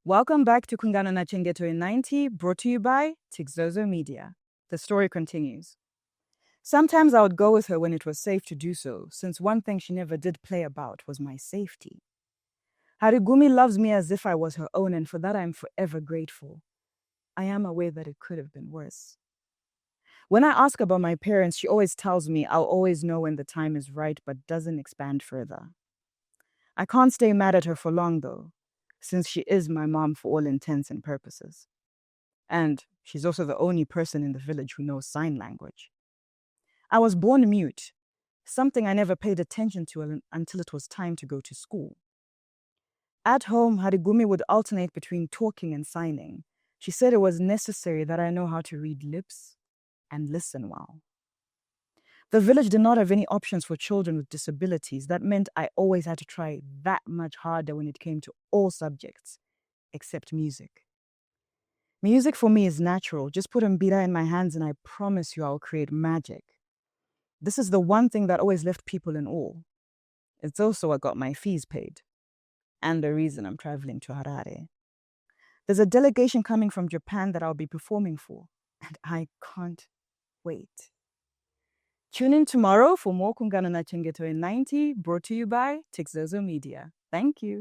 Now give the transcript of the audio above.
Welcome back to KuNgano NaChengeto in 90, brought to you by Tixozo Media. The story continues. Sometimes I would go with her when it was safe to do so, since one thing she never did play about was my safety. Harigumi loves me as if I was her own, and for that I am forever grateful. I am aware that it could have been worse. When I ask about my parents, she always tells me I'll always know when the time is right, but doesn't expand further. I can't stay mad at her for long, though, since she is my mom for all intents and purposes. And she's also the only person in the village who knows sign language. I was born mute, something I never paid attention to until it was time to go to school. At home, Harigumi would alternate between talking and signing. She said it was necessary that I know how to read lips and listen well. The village did not have any options for children with disabilities. That meant I always had to try that much harder when it came to all subjects, except music. Music for me is natural. Just put mbira in my hands and I promise you I'll create magic. This is the one thing that always left people in awe. It's also what got my fees paid. And the reason I'm traveling to Harare. There's a delegation coming from Japan that I'll be performing for, and I can't wait. Tune in tomorrow for more KuNgano NaChengeto in 90, brought to you by Tixozo Media. Thank you.